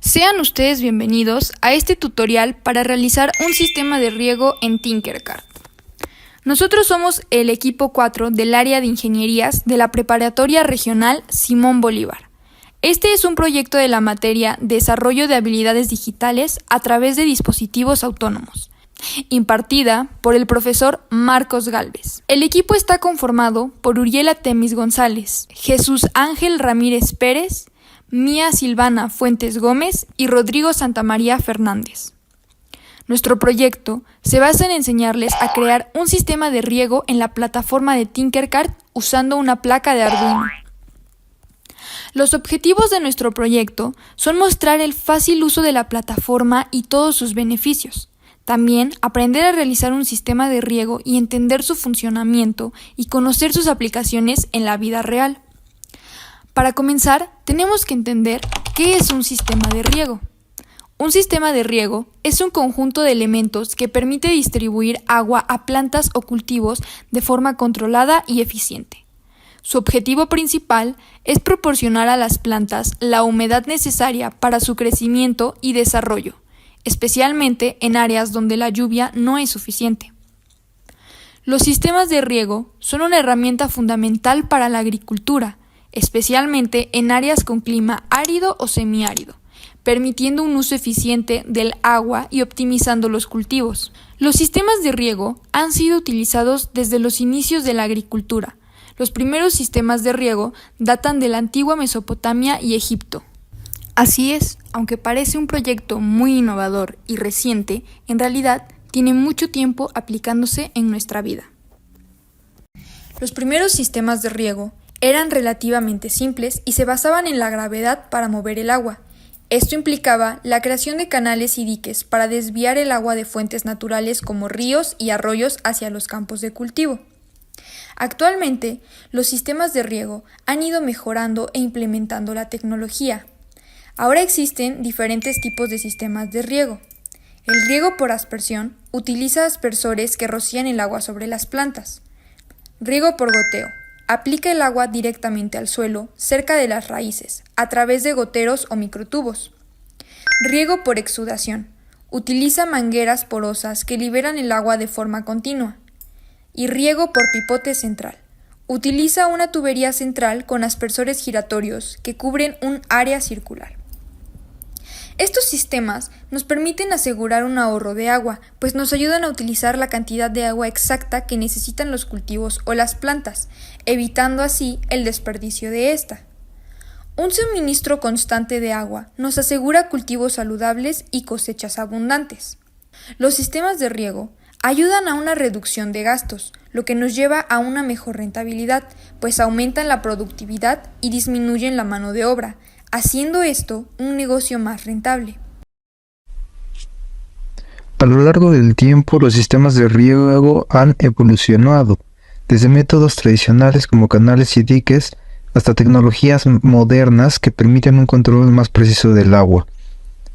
Sean ustedes bienvenidos a este tutorial para realizar un sistema de riego en Tinkercad. Nosotros somos el equipo 4 del área de ingenierías de la Preparatoria Regional Simón Bolívar. Este es un proyecto de la materia Desarrollo de habilidades digitales a través de dispositivos autónomos, impartida por el profesor Marcos Gálvez. El equipo está conformado por Uriela Temis González, Jesús Ángel Ramírez Pérez, Mía Silvana Fuentes Gómez y Rodrigo Santamaría Fernández. Nuestro proyecto se basa en enseñarles a crear un sistema de riego en la plataforma de Tinkercad usando una placa de Arduino. Los objetivos de nuestro proyecto son mostrar el fácil uso de la plataforma y todos sus beneficios. También aprender a realizar un sistema de riego y entender su funcionamiento y conocer sus aplicaciones en la vida real. Para comenzar, tenemos que entender qué es un sistema de riego. Un sistema de riego es un conjunto de elementos que permite distribuir agua a plantas o cultivos de forma controlada y eficiente. Su objetivo principal es proporcionar a las plantas la humedad necesaria para su crecimiento y desarrollo, especialmente en áreas donde la lluvia no es suficiente. Los sistemas de riego son una herramienta fundamental para la agricultura, especialmente en áreas con clima árido o semiárido, permitiendo un uso eficiente del agua y optimizando los cultivos. Los sistemas de riego han sido utilizados desde los inicios de la agricultura. Los primeros sistemas de riego datan de la antigua Mesopotamia y Egipto. Así es, aunque parece un proyecto muy innovador y reciente, en realidad tiene mucho tiempo aplicándose en nuestra vida. Los primeros sistemas de riego eran relativamente simples y se basaban en la gravedad para mover el agua. Esto implicaba la creación de canales y diques para desviar el agua de fuentes naturales como ríos y arroyos hacia los campos de cultivo. Actualmente, los sistemas de riego han ido mejorando e implementando la tecnología. Ahora existen diferentes tipos de sistemas de riego. El riego por aspersión utiliza aspersores que rocían el agua sobre las plantas. Riego por goteo. Aplica el agua directamente al suelo, cerca de las raíces, a través de goteros o microtubos. Riego por exudación. Utiliza mangueras porosas que liberan el agua de forma continua. Y riego por pipote central. Utiliza una tubería central con aspersores giratorios que cubren un área circular. Estos sistemas nos permiten asegurar un ahorro de agua, pues nos ayudan a utilizar la cantidad de agua exacta que necesitan los cultivos o las plantas, evitando así el desperdicio de esta. Un suministro constante de agua nos asegura cultivos saludables y cosechas abundantes. Los sistemas de riego ayudan a una reducción de gastos, lo que nos lleva a una mejor rentabilidad, pues aumentan la productividad y disminuyen la mano de obra, haciendo esto un negocio más rentable. A lo largo del tiempo, los sistemas de riego han evolucionado, desde métodos tradicionales como canales y diques, hasta tecnologías modernas que permiten un control más preciso del agua.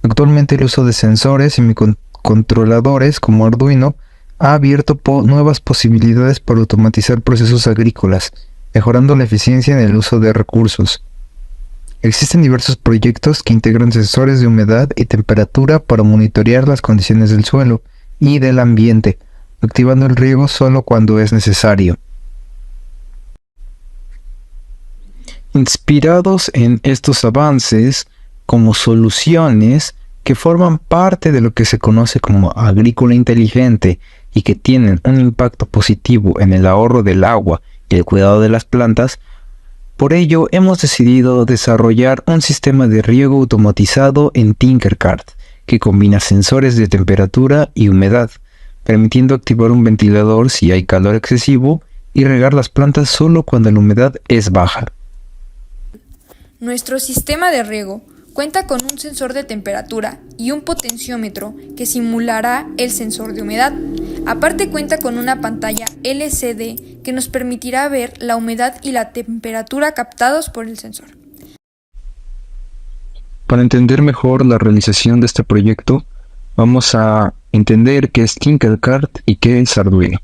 Actualmente el uso de sensores y microcontroladores como Arduino ha abierto nuevas posibilidades para automatizar procesos agrícolas, mejorando la eficiencia en el uso de recursos. Existen diversos proyectos que integran sensores de humedad y temperatura para monitorear las condiciones del suelo y del ambiente, activando el riego solo cuando es necesario. Inspirados en estos avances, como soluciones que forman parte de lo que se conoce como agrícola inteligente y que tienen un impacto positivo en el ahorro del agua y el cuidado de las plantas, por ello hemos decidido desarrollar un sistema de riego automatizado en Tinkercad que combina sensores de temperatura y humedad, permitiendo activar un ventilador si hay calor excesivo y regar las plantas solo cuando la humedad es baja. Nuestro sistema de riego cuenta con un sensor de temperatura y un potenciómetro que simulará el sensor de humedad. Aparte cuenta con una pantalla LCD que nos permitirá ver la humedad y la temperatura captados por el sensor. Para entender mejor la realización de este proyecto, vamos a entender qué es Tinkercad y qué es Arduino.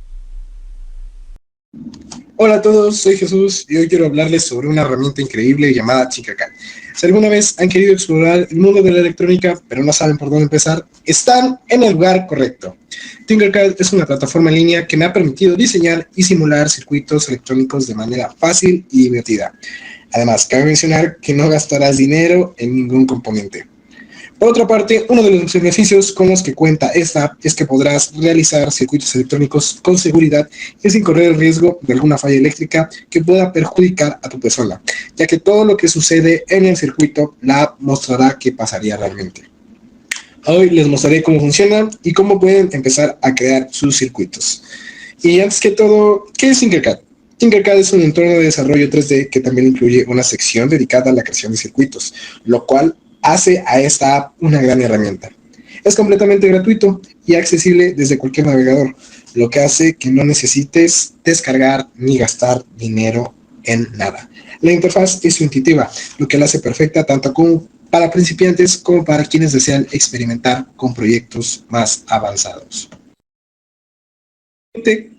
Hola a todos, soy Jesús y hoy quiero hablarles sobre una herramienta increíble llamada Tinkercad. Si alguna vez han querido explorar el mundo de la electrónica, pero no saben por dónde empezar, están en el lugar correcto. Tinkercad es una plataforma en línea que me ha permitido diseñar y simular circuitos electrónicos de manera fácil y divertida. Además, cabe mencionar que no gastarás dinero en ningún componente. Por otra parte, uno de los beneficios con los que cuenta esta app es que podrás realizar circuitos electrónicos con seguridad y sin correr el riesgo de alguna falla eléctrica que pueda perjudicar a tu persona, ya que todo lo que sucede en el circuito, la app mostrará qué pasaría realmente. Hoy les mostraré cómo funciona y cómo pueden empezar a crear sus circuitos. Y antes que todo, ¿qué es Tinkercad? Tinkercad es un entorno de desarrollo 3D que también incluye una sección dedicada a la creación de circuitos, lo cual hace a esta app una gran herramienta. Es completamente gratuito y accesible desde cualquier navegador, lo que hace que no necesites descargar ni gastar dinero en nada. La interfaz es intuitiva, lo que la hace perfecta tanto como para principiantes como para quienes desean experimentar con proyectos más avanzados.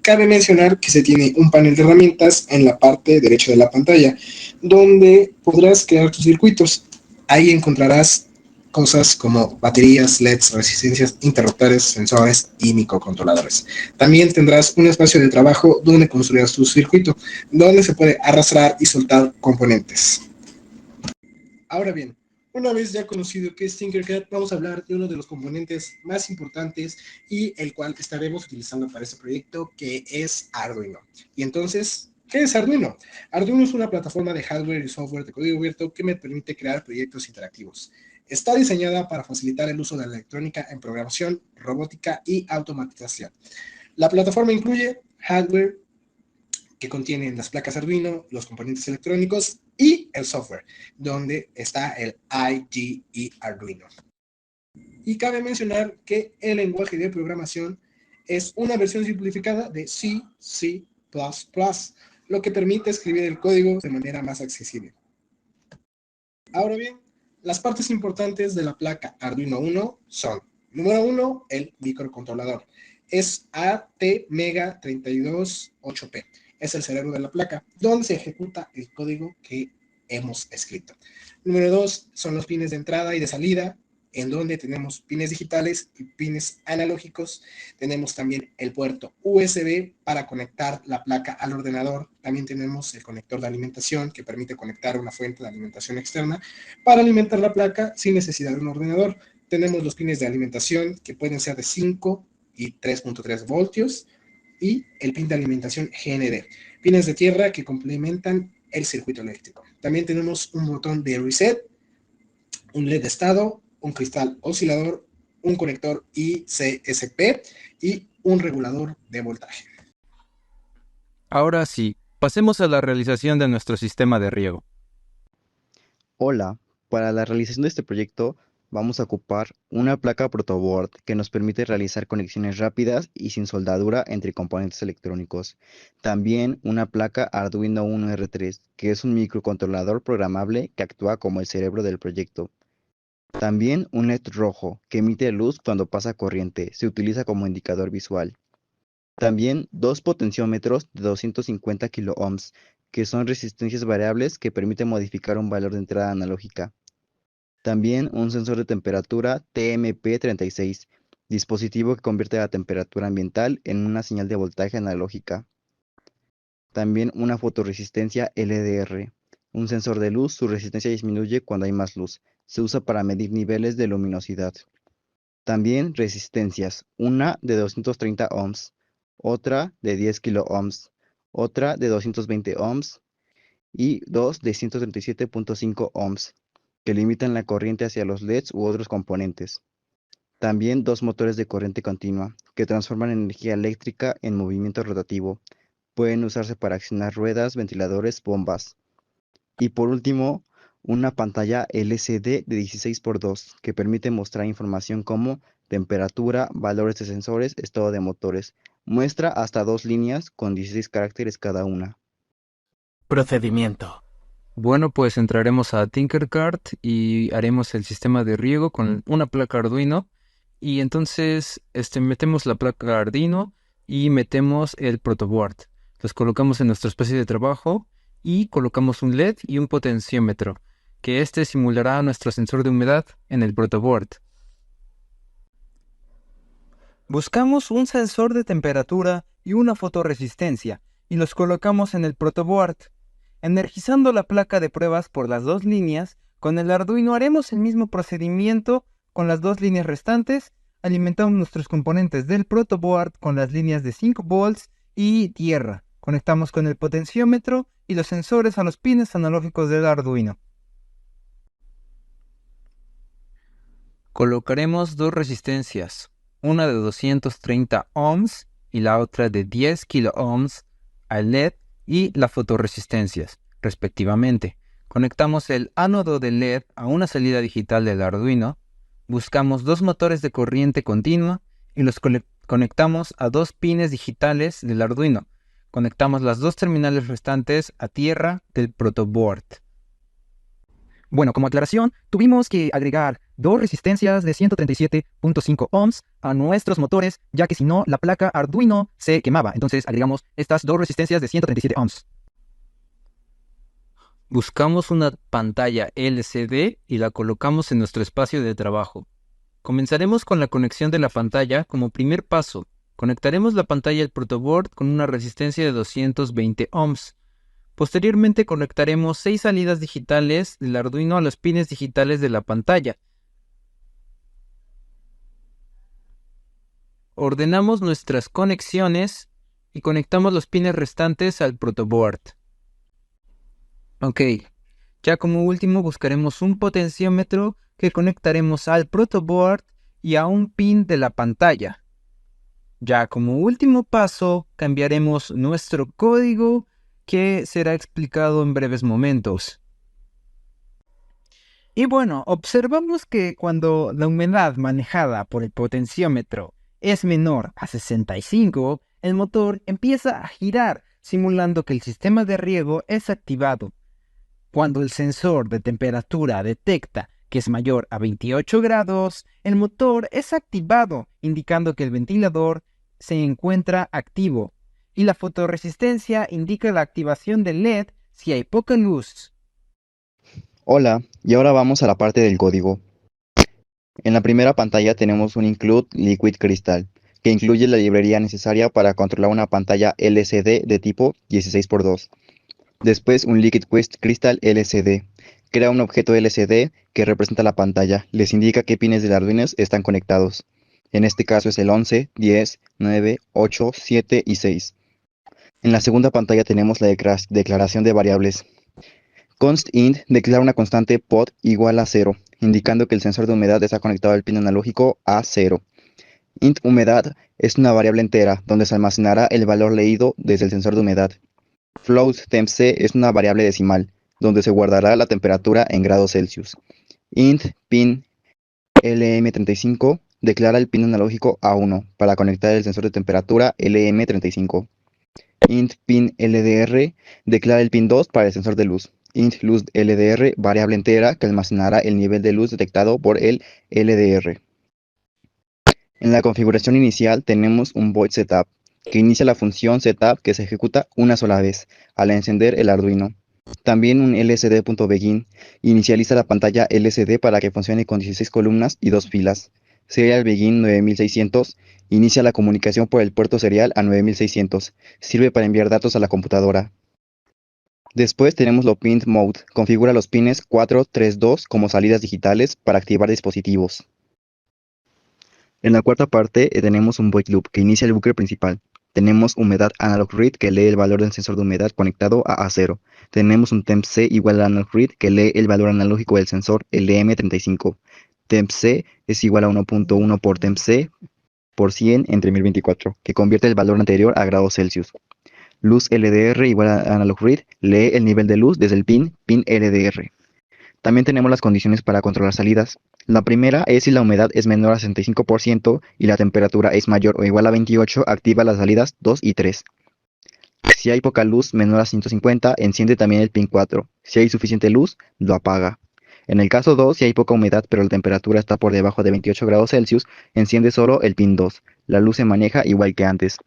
Cabe mencionar que se tiene un panel de herramientas en la parte derecha de la pantalla, donde podrás crear tus circuitos. Ahí encontrarás cosas como baterías, LEDs, resistencias, interruptores, sensores y microcontroladores. También tendrás un espacio de trabajo donde construirás tu circuito, donde se puede arrastrar y soltar componentes. Ahora bien, una vez ya conocido qué es Tinkercad, vamos a hablar de uno de los componentes más importantes y el cual estaremos utilizando para este proyecto, que es Arduino. Y entonces, ¿qué es Arduino? Arduino es una plataforma de hardware y software de código abierto que me permite crear proyectos interactivos. Está diseñada para facilitar el uso de la electrónica en programación, robótica y automatización. La plataforma incluye hardware que contiene las placas Arduino, los componentes electrónicos y el software, donde está el IGE Arduino. Y cabe mencionar que el lenguaje de programación es una versión simplificada de C++, lo que permite escribir el código de manera más accesible. Ahora bien, las partes importantes de la placa Arduino Uno son: número 1, el microcontrolador. Es ATmega328P. Es el cerebro de la placa, donde se ejecuta el código que hemos escrito. Número 2 son los pines de entrada y de salida, en donde tenemos pines digitales y pines analógicos. Tenemos también el puerto USB para conectar la placa al ordenador. También tenemos el conector de alimentación, que permite conectar una fuente de alimentación externa para alimentar la placa sin necesidad de un ordenador. Tenemos los pines de alimentación, que pueden ser de 5 y 3.3 voltios, y el pin de alimentación GND, pines de tierra que complementan el circuito eléctrico. También tenemos un botón de reset, un LED de estado, un cristal oscilador, un conector ICSP y un regulador de voltaje. Ahora sí, pasemos a la realización de nuestro sistema de riego. Hola, para la realización de este proyecto vamos a ocupar una placa protoboard que nos permite realizar conexiones rápidas y sin soldadura entre componentes electrónicos. También una placa Arduino Uno R3, que es un microcontrolador programable que actúa como el cerebro del proyecto. También un LED rojo que emite luz cuando pasa corriente, se utiliza como indicador visual. También dos potenciómetros de 250 kiloohms, que son resistencias variables que permiten modificar un valor de entrada analógica. También un sensor de temperatura TMP36, dispositivo que convierte la temperatura ambiental en una señal de voltaje analógica. También una fotorresistencia LDR, un sensor de luz, su resistencia disminuye cuando hay más luz, se usa para medir niveles de luminosidad. También resistencias, una de 230 ohms, otra de 10 kiloohms, otra de 220 ohms y dos de 137.5 ohms, que limitan la corriente hacia los LEDs u otros componentes. También dos motores de corriente continua, que transforman energía eléctrica en movimiento rotativo. Pueden usarse para accionar ruedas, ventiladores, bombas. Y por último, una pantalla LCD de 16x2, que permite mostrar información como temperatura, valores de sensores, estado de motores. Muestra hasta 2 líneas con 16 caracteres cada una. Procedimiento. Bueno, pues entraremos a Tinkercad y haremos el sistema de riego con una placa Arduino. Y entonces metemos la placa Arduino y metemos el protoboard. Los colocamos en nuestro espacio de trabajo y colocamos un LED y un potenciómetro que este simulará nuestro sensor de humedad en el protoboard. Buscamos un sensor de temperatura y una fotorresistencia y los colocamos en el protoboard. Energizando la placa de pruebas por las dos líneas, con el Arduino haremos el mismo procedimiento con las dos líneas restantes. Alimentamos nuestros componentes del protoboard con las líneas de 5 volts y tierra. Conectamos con el potenciómetro y los sensores a los pines analógicos del Arduino. Colocaremos dos resistencias, una de 230 ohms y la otra de 10 kilo ohms al LED y las fotorresistencias, respectivamente. Conectamos el ánodo del LED a una salida digital del Arduino, buscamos dos motores de corriente continua y los conectamos a dos pines digitales del Arduino. Conectamos las dos terminales restantes a tierra del protoboard. Bueno, como aclaración, tuvimos que agregar dos resistencias de 137.5 ohms a nuestros motores, ya que si no, la placa Arduino se quemaba. Entonces agregamos estas dos resistencias de 137 ohms. Buscamos una pantalla LCD y la colocamos en nuestro espacio de trabajo. Comenzaremos con la conexión de la pantalla como primer paso. Conectaremos la pantalla al protoboard con una resistencia de 220 ohms. Posteriormente conectaremos 6 salidas digitales del Arduino a los pines digitales de la pantalla. Ordenamos nuestras conexiones y conectamos los pines restantes al protoboard. Ok, ya como último buscaremos un potenciómetro que conectaremos al protoboard y a un pin de la pantalla. Ya como último paso cambiaremos nuestro código que será explicado en breves momentos. Y bueno, observamos que cuando la humedad manejada por el potenciómetro es menor a 65, el motor empieza a girar, simulando que el sistema de riego es activado. Cuando el sensor de temperatura detecta que es mayor a 28 grados, el motor es activado, indicando que el ventilador se encuentra activo. Y la fotorresistencia indica la activación del LED si hay poca luz. Hola, y ahora vamos a la parte del código. En la primera pantalla tenemos un Include Liquid Crystal, que incluye la librería necesaria para controlar una pantalla LCD de tipo 16x2. Después un Liquid Crystal LCD. Crea un objeto LCD que representa la pantalla. Les indica qué pines del Arduino están conectados. En este caso es el 11, 10, 9, 8, 7 y 6. En la segunda pantalla tenemos la declaración de variables. Const.int declara una constante pod igual a 0, indicando que el sensor de humedad está conectado al pin analógico a 0. Int humedad es una variable entera donde se almacenará el valor leído desde el sensor de humedad. Float tempc es una variable decimal donde se guardará la temperatura en grados Celsius. Int pin LM35 declara el pin analógico a 1 para conectar el sensor de temperatura LM35. Int pin LDR declara el pin 2 para el sensor de luz. Int luz LDR, variable entera que almacenará el nivel de luz detectado por el LDR. En la configuración inicial tenemos un void setup que inicia la función setup que se ejecuta una sola vez al encender el Arduino. También un lcd.begin inicializa la pantalla LCD para que funcione con 16 columnas y 2 filas. Serial begin 9600 inicia la comunicación por el puerto serial a 9600. Sirve para enviar datos a la computadora. Después tenemos lo Pin Mode. Configura los pines 4, 3, 2 como salidas digitales para activar dispositivos. En la cuarta parte tenemos un void loop que inicia el bucle principal. Tenemos humedad analog read que lee el valor del sensor de humedad conectado a A0. Tenemos un tempc igual a analog read que lee el valor analógico del sensor LM35. Tempc es igual a 1.1 por tempc por 100 entre 1024, que convierte el valor anterior a grados Celsius. Luz LDR igual a analog read lee el nivel de luz desde el pin LDR. También tenemos las condiciones para controlar salidas. La primera es si la humedad es menor a 65% y la temperatura es mayor o igual a 28, activa las salidas 2 y 3. Si hay poca luz menor a 150, enciende también el pin 4. Si hay suficiente luz, lo apaga. En el caso 2, si hay poca humedad pero la temperatura está por debajo de 28 grados Celsius, enciende solo el pin 2. La luz se maneja igual que antes.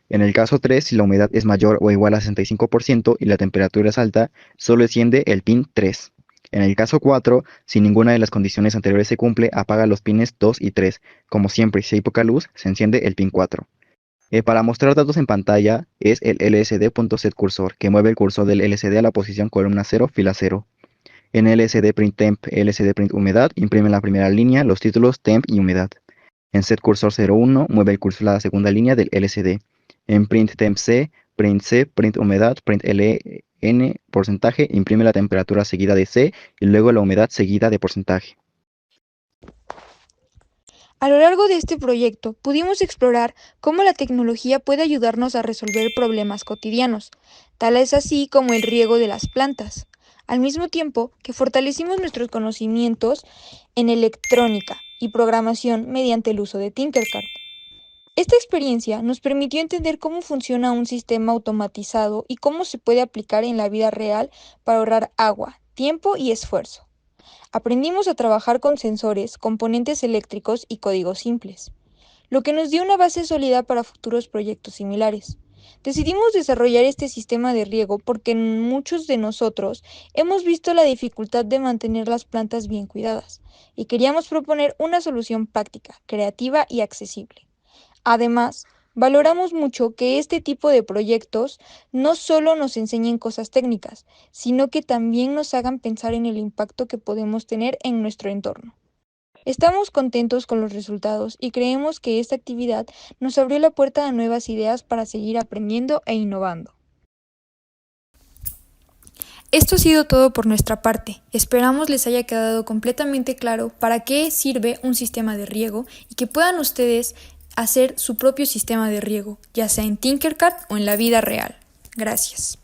En el caso 3, si la humedad es mayor o igual a 65% y la temperatura es alta, solo enciende el pin 3. En el caso 4, si ninguna de las condiciones anteriores se cumple, apaga los pines 2 y 3. Como siempre, si hay poca luz, se enciende el pin 4. Para mostrar datos en pantalla es el lsd.setCursor, que mueve el cursor del LCD a la posición columna 0, fila 0. En lsd.printTemp, lsd.printHumedad, imprime en la primera línea los títulos temp y humedad. En setCursor 01, mueve el cursor a la segunda línea del LCD. En printTempC, printC, printHumedad, println, porcentaje, imprime la temperatura seguida de C y luego la humedad seguida de porcentaje. A lo largo de este proyecto pudimos explorar cómo la tecnología puede ayudarnos a resolver problemas cotidianos, tales así como el riego de las plantas, al mismo tiempo que fortalecimos nuestros conocimientos en electrónica y programación mediante el uso de Tinkercad. Esta experiencia nos permitió entender cómo funciona un sistema automatizado y cómo se puede aplicar en la vida real para ahorrar agua, tiempo y esfuerzo. Aprendimos a trabajar con sensores, componentes eléctricos y códigos simples, lo que nos dio una base sólida para futuros proyectos similares. Decidimos desarrollar este sistema de riego porque muchos de nosotros hemos visto la dificultad de mantener las plantas bien cuidadas y queríamos proponer una solución práctica, creativa y accesible. Además, valoramos mucho que este tipo de proyectos no solo nos enseñen cosas técnicas, sino que también nos hagan pensar en el impacto que podemos tener en nuestro entorno. Estamos contentos con los resultados y creemos que esta actividad nos abrió la puerta a nuevas ideas para seguir aprendiendo e innovando. Esto ha sido todo por nuestra parte. Esperamos les haya quedado completamente claro para qué sirve un sistema de riego y que puedan ustedes hacer su propio sistema de riego, ya sea en Tinkercad o en la vida real. Gracias.